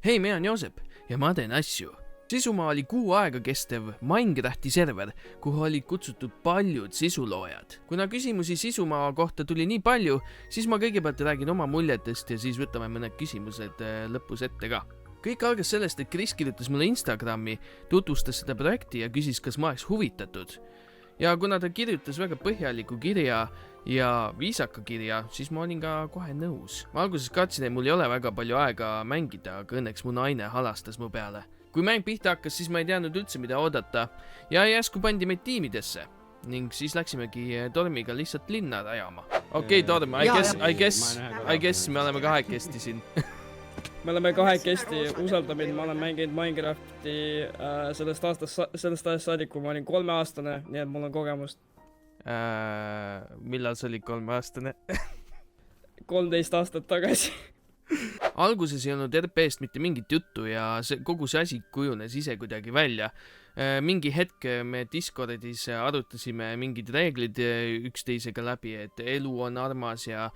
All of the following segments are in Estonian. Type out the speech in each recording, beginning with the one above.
Hei, mina on Joosep ja ma teen asju. Sisumaa oli 6 aega kestev Minecrafti server, kuhu olid kutsutud paljud sisuloojad. Kuna küsimusi Sisumaa kohta tuli nii palju, siis ma kõigepealt räägin oma muljetest ja siis võtame mõned küsimused lõpus ette ka. Kõik algas sellest, et Kris kirjutas mulle Instagrami, tutvustas seda projekti ja küsis, kas ma oleks huvitatud. Ja kuna ta kirjutas väga põhjaliku kirja ja viisaka kirja, siis ma olin ka kohe nõus. Ma alguses katsin, et mul ei ole väga palju aega mängida, aga õnneks mu naine halastas mu peale. Kui mäng pihta hakkas, siis ma ei teadnud üldse, mida oodata ja järsku pandi meid tiimidesse ning siis läksimegi Tormiga lihtsalt linna rajama. Okei, Torm, I guess me oleme kahekesti siin. Me oleme kahekesti, usalda mind, ma olen mänginud Minecrafti sellest ajast saadik, kui ma olin 3-aastane, nii et mul on kogemust. Millal sa olid 3-aastane? 13 aastat tagasi. Alguses ei olnud RP-st mitte mingit juttu ja kogu see asi kujunes ise kuidagi välja. Mingi hetk me Discordis arutasime mingid reeglid üksteisega läbi, et elu on armas ja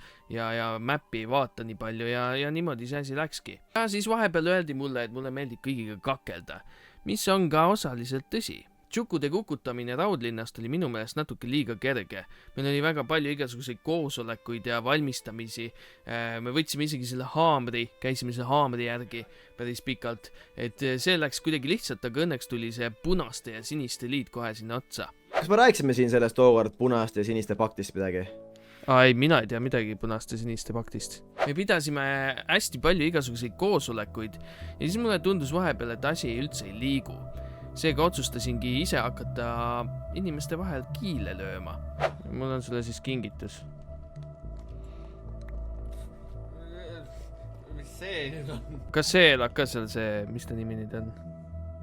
mappi ei vaata nii palju ja niimoodi see asi läkski. Ja siis vahepeal öeldi mulle, et mulle meeldib kõigiga kakelda, mis on ka osaliselt tõsi. Tšukude kukutamine Raudlinnast oli minu meelest natuke liiga kerge. Meil oli väga palju igasuguseid koosolekuid ja valmistamisi. Me võtsime isegi selle haamri, käisime selle haamri järgi päris pikalt, et see läks kuidagi lihtsalt, aga õnneks tuli see punaste ja siniste liit kohe sinna otsa. Kas me rääksime siin sellest tookord punaste ja siniste paktist midagi? Ei, mina ei tea midagi punaste ja siniste paktist. Me pidasime hästi palju igasuguseid koosolekuid ja siis mulle tundus vahepeal, et asi üldse ei liigu. Seega otsustasingi ise hakata inimeste vahel kiile lööma. Mul on sulle siis kingitus. Mis see nüüd on? Kas see elab ka seal see, mis ta nimi nüüd on?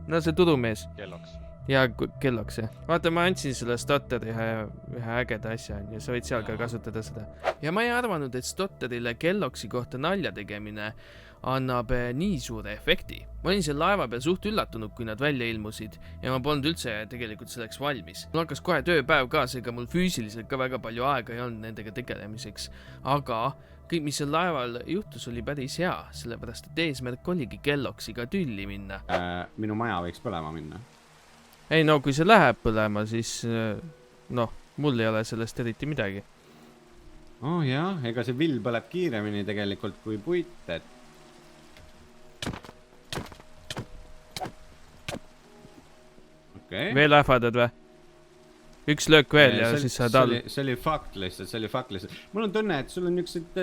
No see turumees. Kelloks. Ja Kelloks, jah. Vaata, ma andsin sulle Stotteri ühe ägeda asja ja sa võid seal ka kasutada seda. Ja ma ei arvanud, et Stotterile Kelloksi kohta nalja tegemine annab nii suure efekti. Ma olin seal laeva peal suht üllatunud, kui nad välja ilmusid ja ma polnud üldse tegelikult selleks valmis. Mul hakkas kohe tööpäev ka, seega mul füüsiliselt ka väga palju aega ei olnud nendega tegelemiseks. Aga kõik, mis seal laeval juhtus, oli päris hea, sellepärast et eesmärk oligi Kelloksiga tülli minna. Minu maja võiks põlema minna. Ei no, kui see läheb põlema, siis mul ei ole sellest eriti midagi. Oh jah, ega see vill põleb kiiremini tegelikult kui puit, et okay. Veel ähvadad või? Üks löök veel ja siis saad all. See oli fakt lihtsalt. Mul on tunne, et sul on niisugused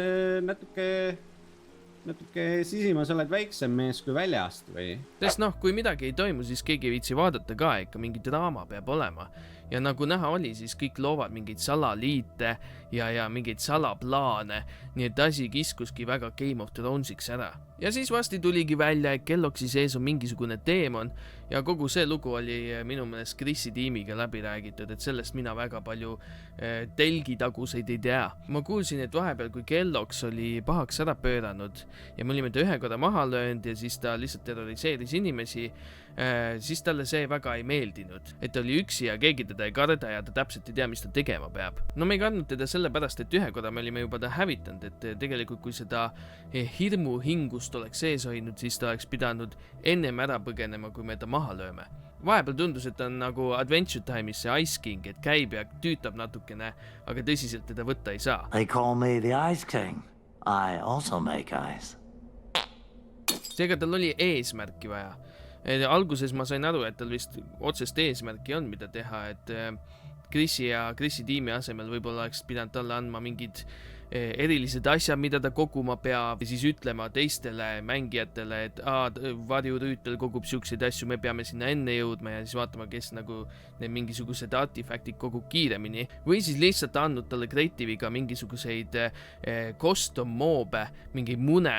natuke sisima, sa oled väiksem mees kui väljast või? Sest kui midagi ei toimu, siis keegi ei viitsi vaadata ka, ikka mingi draama peab olema. Ja nagu näha oli, siis kõik loovad mingeid salaliite ja mingeid salaplaane, nii et asi kiskuski väga Game of Thronesiks ära. Ja siis vasti tuligi välja, et Kelloksi sees on mingisugune teemon ja kogu see lugu oli minu meelest Krisi tiimiga läbi räägitud, et sellest mina väga palju telgitaguseid ei tea. Ma kuulsin, et vahepeal, kui Kelloks oli pahaks ära pööranud ja me olime ta ühe korda maha löönud ja siis ta lihtsalt terroriseeris inimesi, siis talle see väga ei meeldinud, et ta oli üksi ja keegi teda ei karda ja ta täpselt ei tea, mis ta tegema peab. No me ei kardnud teda sellepärast, et ühe korda me olime juba ta hävitanud, et tegelikult kui seda hirmu hingust oleks sees hoidnud, siis ta oleks pidanud ennem ära põgenema, kui me ta maha lööme. Vahepeal tundus, et ta on nagu Adventure Time'is see Ice King, et käib ja tüütab natukene, aga tõsiselt teda võtta ei saa. They call me the Ice King. I also make ice. Seega tal oli eesmärki vaja. Alguses ma sain aru, et tal vist otsest eesmärki on, mida teha, et Krisi ja Krisi tiimi asemel võib-olla oleks pidanud talle andma mingid erilised asjad, mida ta koguma peab ja siis ütlema teistele mängijatele, et varjurüütel kogub siukseid asju, me peame sinna enne jõudma ja siis vaatama, kes nagu need mingisugused artifaktid kogub kiiremini või siis lihtsalt andnud talle kreativiga mingisuguseid custom moobe, mingi mune,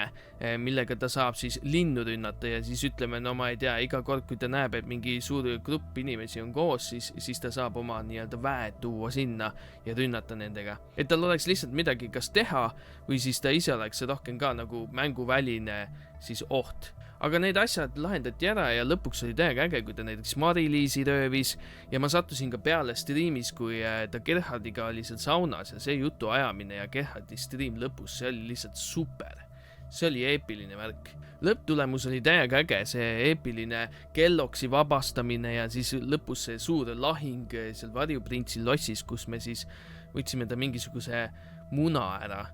millega ta saab siis linnu rünnata ja siis ütleme, no ma ei tea, iga kord, kui ta näeb, et mingi suur grupp inimesi on koos, siis ta saab oma nii-öelda väed tuua sinna ja rünnata nendega. Et tal oleks lihtsalt midagi kas teha või siis ta ise oleks rohkem ka nagu mänguväline siis oht. Aga need asjad lahendati ära ja lõpuks oli täiega äge, kui ta näiteks Mari-Liisi röövis ja ma sattusin ka peale striimis, kui ta Gerhardiga oli seal saunas ja see jutu ajamine ja Gerhardi stream lõpus, see oli lihtsalt super. see oli eepiline värk. Lõpptulemus oli täiega äge, see eepiline Kelloggsi vabastamine ja siis lõpus see suur lahing seal Varjuprintsi lossis, kus me siis võtsime ta mingisuguse muna ära.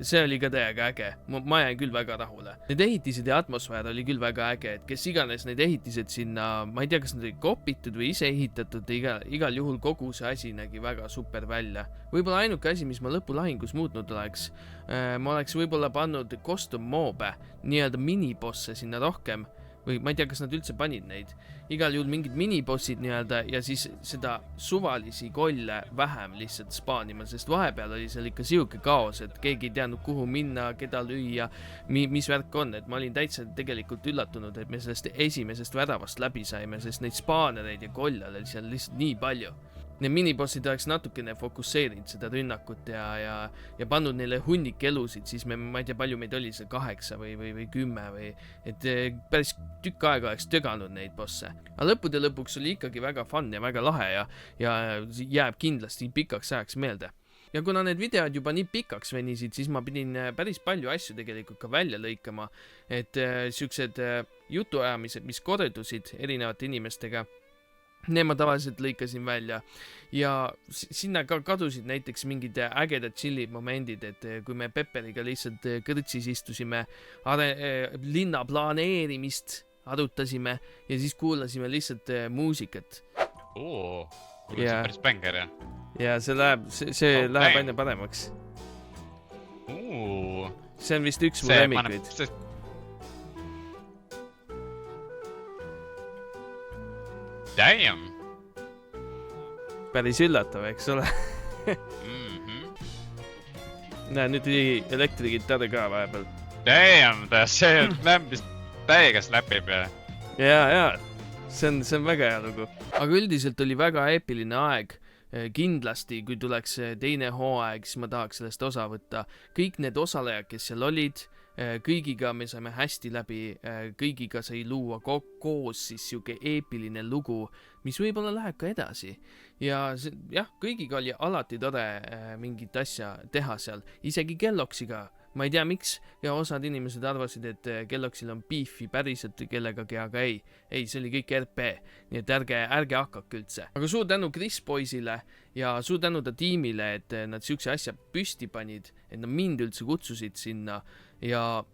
See oli ka täiega äge, ma jäin küll väga rahule. Need ehitised ja atmosfäär oli küll väga äge, et kes iganes need ehitised sinna, ma ei tea, kas need oli kopitud või ise ehitatud, igal juhul kogu see asi nägi väga super välja. Võib-olla ainuke asi, mis ma lõpulahingus muutnud oleks, ma oleks võib-olla pannud custom moobe, nii-öelda minibosse sinna rohkem, või ma ei tea, kas nad üldse panid neid. Igal juhul mingid minibossid nii-öelda ja siis seda suvalisi kolle vähem lihtsalt spaanima, sest vahepeal oli seal ikka siuke kaos, et keegi ei teadnud kuhu minna, keda lüüa, mis värk on, et ma olin täitsa tegelikult üllatunud, et me sellest esimesest väravast läbi saime, sest neid spaanereid ja kolle oli seal lihtsalt nii palju. Need minibossid oleks natukene fokusseerinud seda rünnakut ja pannud neile hunnik elusid, siis ma ei tea, palju meid oli see 8 või 10 või et päris tükk aega oleks töganud neid bosse. Aga lõppude lõpuks oli ikkagi väga fun ja väga lahe ja jääb kindlasti pikaks ajaks meelde. Ja kuna need videod juba nii pikaks venisid, siis ma pidin päris palju asju tegelikult ka välja lõikama, et siuksed jutuajamised, mis kordusid erinevate inimestega, need ma tavaliselt lõikasin välja ja sinna ka kadusid näiteks mingid ägedad chilli momendid, et kui me Pepperiga lihtsalt kõrtsis istusime, linna planeerimist arutasime ja siis kuulasime lihtsalt muusikat. See päris bänger, jah? Ja see läheb aina paremaks. See on vist üks mu lemmikuid. Damn! Päris üllatav, eks ole? Näe, nüüd oli elektrigitarr ka vahepeal. Damn, see lämbis täiega slapib ja... Ja, see on väga hea lugu. Aga üldiselt oli väga eepiline aeg. Kindlasti, kui tuleks teine hooaeg, siis ma tahaks sellest osa võtta. Kõik need osalejad, kes seal olid, kõigiga me saime hästi läbi, kõigiga sai luua koos siis siuke eepiline lugu, mis võib-olla läheb ka edasi. Ja jah, kõigiga oli alati tore mingit asja teha seal, isegi Kelloggsiga. Ma ei tea miks ja osad inimesed arvasid, et Kelloggsil on beefi päriselt kellegagi, aga ei, see oli kõik RP, nii et ärge hakake üldse. Aga suur tänu Chris Boysile ja suur tänu ta tiimile, et nad siukse asja püsti panid, et nad mind üldse kutsusid sinna ja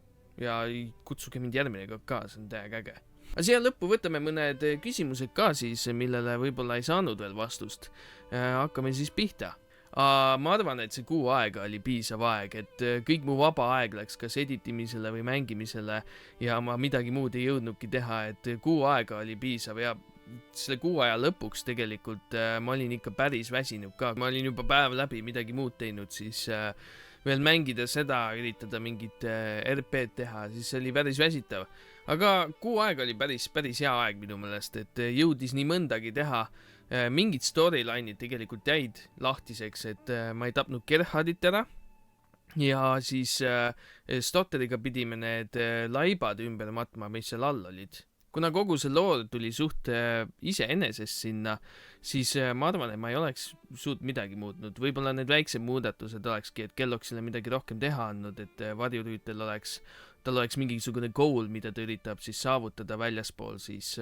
kutsuge mind järgmine ka, see on täiega äge. Aga siia lõppu võtame mõned küsimused ka siis, millele võib-olla ei saanud veel vastust. Hakkame siis pihta. Ma arvan, et see kuu aega oli piisav aeg, et kõik mu vaba aeg läks kas editimisele või mängimisele ja ma midagi muud ei jõudnudki teha, et kuu aega oli piisav ja selle kuu aja lõpuks tegelikult ma olin ikka päris väsinud ka. Ma olin juba päev läbi midagi muud teinud, siis veel mängida seda, üritada mingit RP-d teha, siis see oli päris väsitav. Aga kuu aeg oli päris hea aeg minu meelest, et jõudis nii mõndagi teha. Mingid storyline'id tegelikult jäid lahtiseks, et ma ei tapnud Gerhardit ära ja siis Stotteriga pidime need laibad ümber matma, mis seal all olid. Kuna kogu see loor tuli suht iseenesest sinna, siis ma arvan, et ma ei oleks suut midagi muutnud. Võib-olla need väiksed muudatused olekski, et Kellogsile midagi rohkem teha andnud, et varjurüütel tal oleks mingisugune goal, mida ta üritab siis saavutada väljaspool siis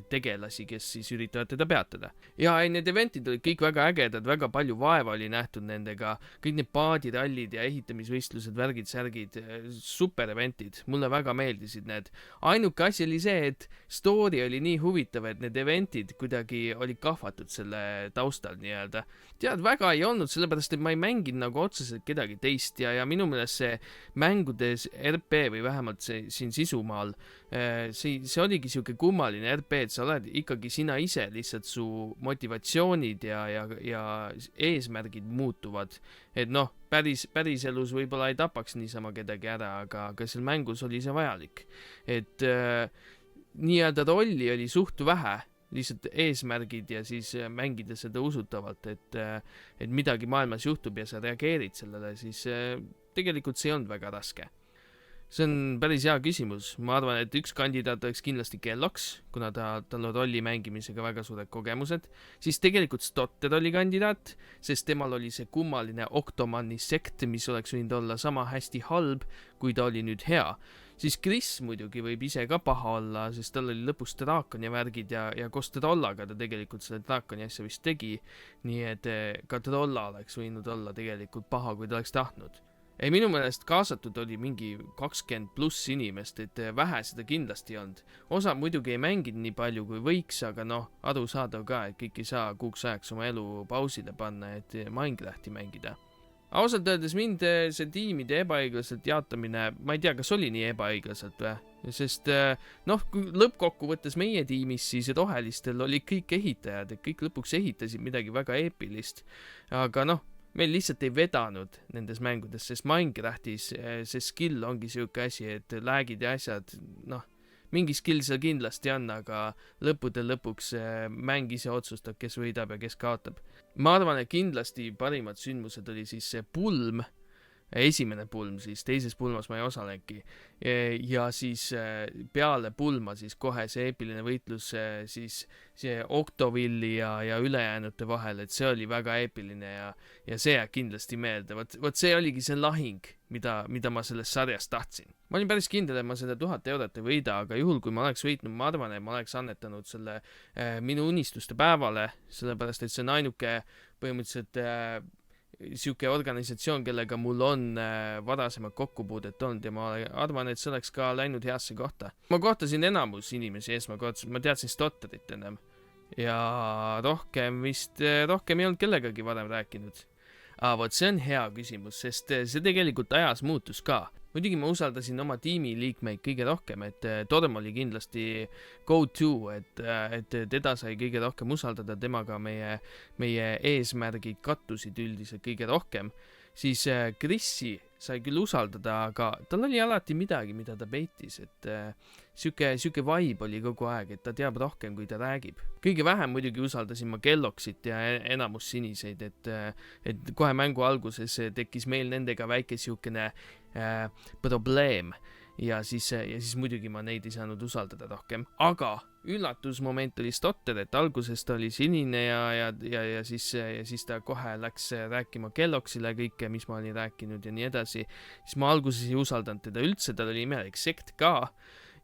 tegelasi, kes siis üritavad teda peatada. Ja need eventid olid kõik väga ägedad, väga palju vaeva oli nähtud nendega, kõik need paadirallid ja ehitamisvõistlused, värgid, särgid, super eventid, mulle väga meeldisid need. Ainuke asi oli see, et story oli nii huvitav, et need eventid kuidagi olid kahvatud selle taustal nii-öelda. Tead, väga ei olnud, sellepärast, et ma ei mänginud nagu otseselt kedagi teist ja minu meelest see mängudes RP või vähemalt siin sisumaal, see oligi siuke kummaline RP, et sa oled ikkagi sina ise, lihtsalt su motivatsioonid ja eesmärgid muutuvad. Et noh, päris elus võib-olla ei tapaks niisama kedagi ära, aga seal mängus oli see vajalik. Et nii-öelda rolli oli suht vähe, lihtsalt eesmärgid ja siis mängida seda usutavalt, et midagi maailmas juhtub ja sa reageerid sellele, siis tegelikult see ei olnud väga raske. see on päris hea küsimus. Ma arvan, et üks kandidaat oleks kindlasti Kelloks, kuna tal on rolli mängimisega väga suured kogemused. Siis tegelikult Stotter oli kandidaat, sest temal oli see kummaline Octomani sekt, mis oleks võinud olla sama hästi halb, kui ta oli nüüd hea. Siis Chris muidugi võib ise ka paha olla, sest tal oli lõpus draakoni värgid ja koos Trollaga ta tegelikult selle draakoni asja vist tegi. Nii et ka Trolla oleks võinud olla tegelikult paha, kui ta oleks tahtnud. Ei, minu meelest kaasatud oli mingi 20+ inimest, et vähe seda kindlasti ei olnud. Osa muidugi ei mänginud nii palju kui võiks, aga arusaadav ka, et kõik ei saa kuuks ajaks oma elu pausile panna, et Minecrafti mängida. Ausalt öeldes mind see tiimide ebaõiglaselt jaotamine, ma ei tea, kas oli nii ebaõiglaselt või? Sest kui lõppkokkuvõttes meie tiimis siis rohelistel oli kõik ehitajad, et kõik lõpuks ehitasid midagi väga eepilist. Aga meil lihtsalt ei vedanud nendes mängudes, sest Minecraftis see skill ongi siuke asi, et lagid ja asjad, mingi skill seal kindlasti on, aga lõpuks mäng ise otsustab, kes võidab ja kes kaotab. Ma arvan, et kindlasti parimad sündmused oli siis see pulm, esimene pulm siis, teises pulmas ma ei osalengi. Ja siis peale pulma siis kohe see eepiline võitlus siis see Octovilli ja ülejäänute vahel, et see oli väga eepiline ja see jääb kindlasti meelde. Vot see oligi see lahing, mida ma sellest sarjast tahtsin. Ma olin päris kindel, et ma seda 1000 eurot ei võida, aga juhul kui ma oleks võitnud, ma arvan, et ma oleks annetanud selle minu unistuste päevale, sellepärast et see on ainuke põhimõtteliselt siuke organisatsioon, kellega mul on varasemad kokkupuudet olnud ja ma arvan, et see oleks ka läinud heasse kohta. Ma kohtasin enamus inimesi esmakordselt, ma teadsin Stotterit enam ja rohkem ei olnud kellegagi varem rääkinud. Vot see on hea küsimus, sest see tegelikult ajas muutus ka. Muidugi ma usaldasin oma tiimi liikmeid kõige rohkem, et Torm oli kindlasti go-to, et teda sai kõige rohkem usaldada, temaga meie eesmärgid kattusid üldiselt kõige rohkem. Siis Chrisi sai küll usaldada, aga tal oli alati midagi, mida ta peitis, et siuke vibe oli kogu aeg, et ta teab rohkem, kui ta räägib. Kõige vähem muidugi usaldasin ma Kelloksit ja enamus siniseid, et kohe mängu alguses tekkis meil nendega väike siukene probleem ja siis muidugi ma neid ei saanud usaldada rohkem. Aga üllatusmoment oli Stotter, et alguses ta oli sinine ja siis ta kohe läks rääkima Kelloksile kõike, mis ma olin rääkinud ja nii edasi. Siis ma alguses ei usaldanud teda üldse, tal oli imelik sekt ka.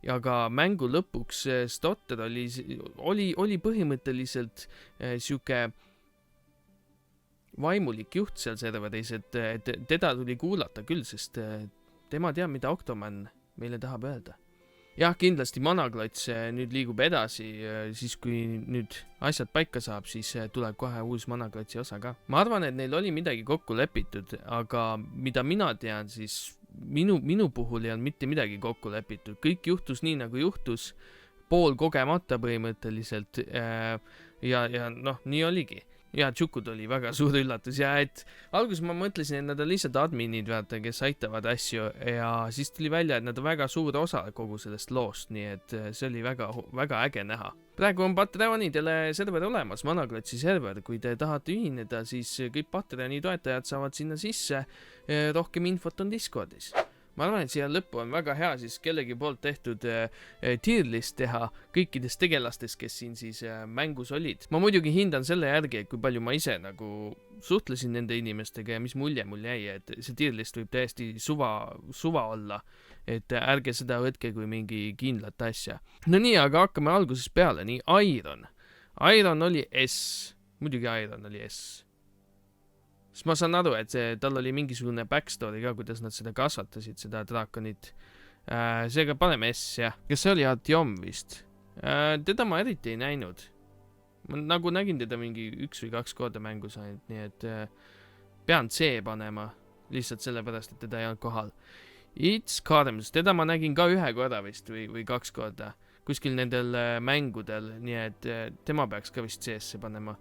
Ja ka mängu lõpuks Stotter oli põhimõtteliselt siuke vaimulik juht seal serveris, et teda tuli kuulata küll, sest tema teab, mida Octoman meile tahab öelda. Jah, kindlasti Managlots nüüd liigub edasi, siis kui nüüd asjad paika saab, siis tuleb kohe uus Managlotsi osa ka. Ma arvan, et neil oli midagi kokku lepitud, aga mida mina tean, siis minu puhul ei olnud mitte midagi kokku lepitud. Kõik juhtus nii, nagu juhtus, pool kogemata põhimõtteliselt ja nii oligi. Ja Tšukud oli väga suur üllatus ja et alguses ma mõtlesin, et nad on lihtsalt adminid, kes aitavad asju ja siis tuli välja, et nad on väga suur osa kogu sellest loost, nii et see oli väga, väga äge näha. Praegu on Patreonidele server olemas, Managlotsi server, kui te tahate ühineda, siis kõik Patreoni toetajad saavad sinna sisse, rohkem infot on Discordis. Ma arvan, et siia lõppu on väga hea siis kellegi poolt tehtud tier list teha kõikidest tegelastest, kes siin siis mängus olid. Ma muidugi hindan selle järgi, kui palju ma ise nagu suhtlesin nende inimestega ja mis mulje mul jäi, et see tier list võib täiesti suva olla, et ärge seda võtke kui mingi kindlat asja. No nii, aga hakkame algusest peale. Nii, Iron oli S. Muidugi Iron oli S. Siis ma saan aru, et tal oli mingisugune backstory ka, kuidas nad seda kasvatasid, seda draakonit. Seega paneme S, jah. Kas see oli Artyom vist? Teda ma eriti ei näinud. Ma nagu nägin teda mingi 1 või 2 korda mängus ainult, nii et pean C panema, lihtsalt sellepärast, et teda ei olnud kohal. It's Karms, teda ma nägin ka 1 korda vist või 2 korda, kuskil nendel mängudel, nii et tema peaks ka vist C-sse panema.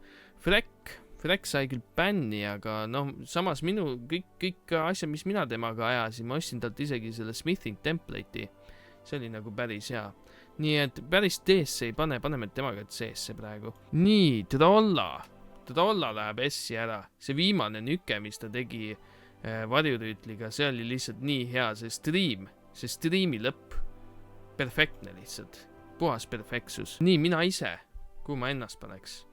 Frek sai küll bänni, aga samas kõik asjad, mis mina temaga ajasin, ma ostsin talt isegi selle smithing template'i. See oli nagu päris hea. Nii et päris D-sse ei paneme temaga C-sse praegu. Nii, Trolla läheb S-i ära. See viimane nüke, mis ta tegi varjurüütliga, see oli lihtsalt nii hea, see stream see striimi lõpp, perfektne lihtsalt, puhas perfektsus. Nii, mina ise, kuhu ma ennast paneks?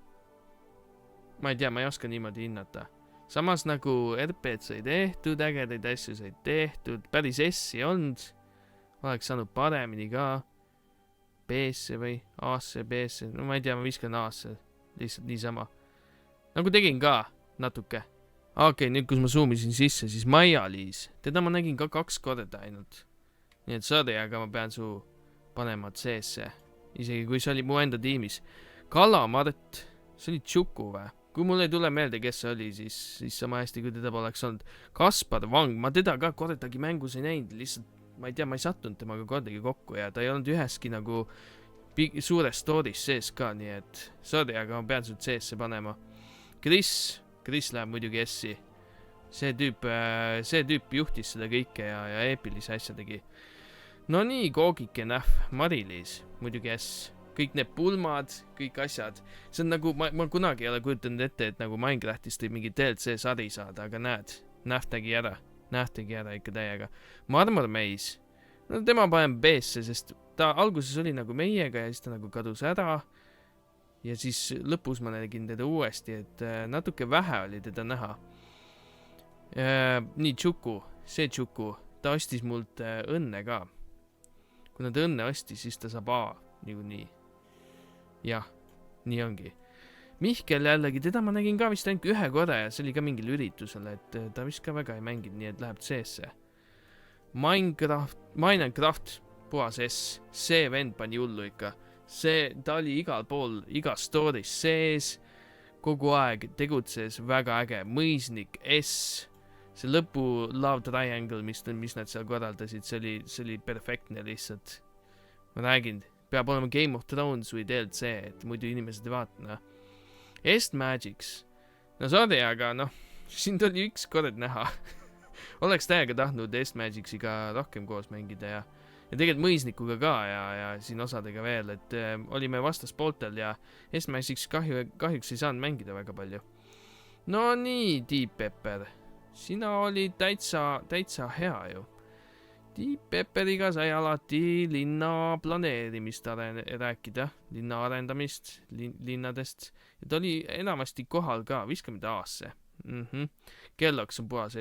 Ma ei tea, ma ei oska niimoodi hinnata. Samas nagu RP-d sai tehtud, ägedaid asju sai tehtud, päris S-i olnud, oleks saanud paremini ka, B-sse või A-sse, B-sse, no ma ei tea, ma viskan A-sse, lihtsalt niisama. Nagu tegin ka natuke. Okei, nüüd kus ma zoomisin sisse, siis Maia-Liis, teda ma nägin ka 2 korda ainult. Nii et sorry, aga ma pean su panema C-sse, isegi kui see oli mu enda tiimis. Kalamart, see oli Tšuku või? Kui mul ei tule meelde, kes see oli, siis sama hästi, kui teda poleks olnud. Kaspar Vang, ma teda ka kordagi mängus ei näinud, lihtsalt, ma ei tea, ma ei sattunud temaga kordagi kokku ja ta ei olnud üheski nagu suures story's sees ka, nii et sorry, aga ma pean su C-sse panema. Chris läheb muidugi S-i. See tüüp juhtis seda kõike ja eepilise asja tegi. No nii, Koogike nähv, Mari-Liis, muidugi S. Kõik need pulmad, kõik asjad. See on nagu, ma kunagi ei ole kujutanud ette, et nagu Minecraftist võib mingi DLC sari saada, aga näed, nähv tegi ära ikka täiega. Marmor Meis, no tema panen B-sse, sest ta alguses oli nagu meiega ja siis ta nagu kadus ära. Ja siis lõpus ma nägin teda uuesti, et natuke vähe oli teda näha. Nii, Tšuku, see Tšuku, ta ostis mult õnne ka. Kuna ta õnne ostis, siis ta saab A nii. Jah, nii ongi. Mihkel jällegi, teda ma nägin ka vist ainult 1 korra ja see oli ka mingil üritusel, et ta vist ka väga ei mänginud, nii et läheb C-sse. Minecraft, puhas S, see vend pani hullu ikka. Ta oli igal pool, igas story's sees, kogu aeg tegutses, väga äge. Mõisnik, S, see lõpu Love Triangle, mis nad seal korraldasid, see oli perfektne lihtsalt. Ma räägin, peab olema Game of Thrones või DLC, et muidu inimesed ei vaata. Magics. No sorry, aga siin tuli 1 kord näha. Oleks täiega tahtnud Magixiga rohkem koos mängida ja tegelikult mõisnikuga ka ja siin osadega veel, et olime vastaspooltel ja Magics kahjuks ei saanud mängida väga palju. No nii, Deep Pepper. Sina oli täitsa hea ju. Deep Pepperiga sai alati linna planeerimist rääkida, linna arendamist, linnadest. Ja ta oli enamasti kohal ka, viskame ta A-sse. Kelloks on puhas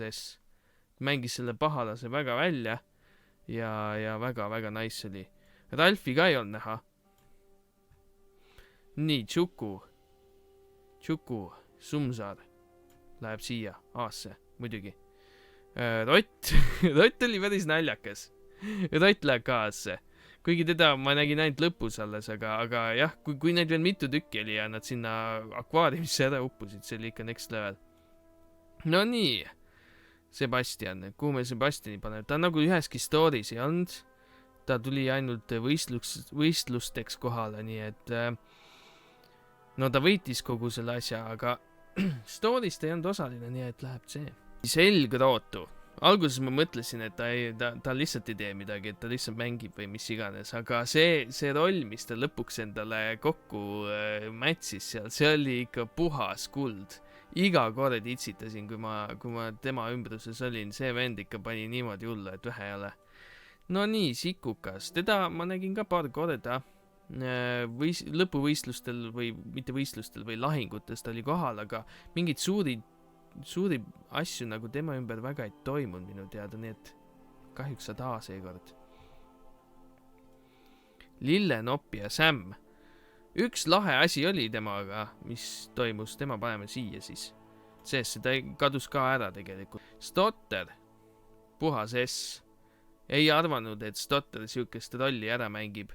S. Mängis selle pahalase väga välja ja väga nice oli. Ralfi ka ei olnud näha. Nii, Tšuku, Sumsaar läheb siia A-sse, muidugi. Rott oli päris naljakas. Rott läheb A-sse. Kuigi teda ma nägin ainult lõpus alles, aga jah, kui neid veel mitu tükki oli ja nad sinna akvaariumisse ära uppusid, see oli ikka next level. No nii, Sebastian, kuhu me Sebastiani paneme? Ta nagu üheski story's ei olnud. Ta tuli ainult võistlusteks kohale, nii et no ta võitis kogu selle asja, aga story's ta ei olnud osaline, nii et läheb see. Selgrootu. Alguses ma mõtlesin, et ta lihtsalt ei tee midagi, et ta lihtsalt mängib või mis iganes, aga see roll, mis ta lõpuks endale kokku mätsis seal, see oli ikka puhas kuld. Iga kord itsitasin, kui ma tema ümbruses olin, see vend ikka pani niimoodi hullu, et vähe ei ole. No nii, Sikukas, teda ma nägin ka paar korda lõpuvõistlustel või mitte võistlustel või lahingutes ta oli kohal, aga mingid suuri asju nagu tema ümber väga ei toimunud minu teada, nii et kahjuks saad A seekord. Lillenopp ja Sam. Üks lahe asi oli temaga, mis toimus, tema paneme siia siis. Sest ta kadus ka ära tegelikult. Stotter, puhas S. Ei arvanud, et Stotter siukest rolli ära mängib.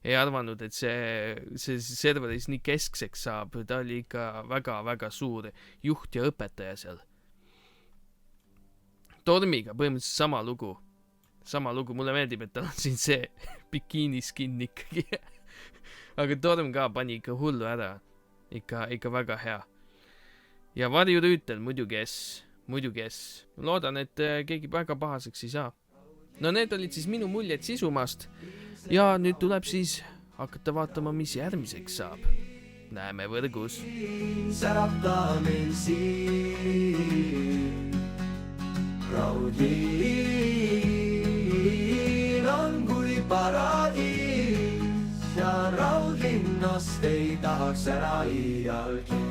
Ei arvanud, et see serveris nii keskseks saab. Ta oli ikka väga suur juht ja õpetaja seal. Tormiga põhimõtteliselt sama lugu. Mulle meeldib, et tal on siin see bikiiniskin ikkagi. Aga Torm ka pani ikka hullu ära. Ikka väga hea. Ja Varjurüütel muidugi S. Loodan, et keegi väga pahaseks ei saa. No need olid siis minu muljed Sisumaast. Ja nüüd tuleb siis hakata vaatama, mis järgmiseks saab. Näeme võrgus. Säratamine siin. Raudliin. tahaks ära iialgi .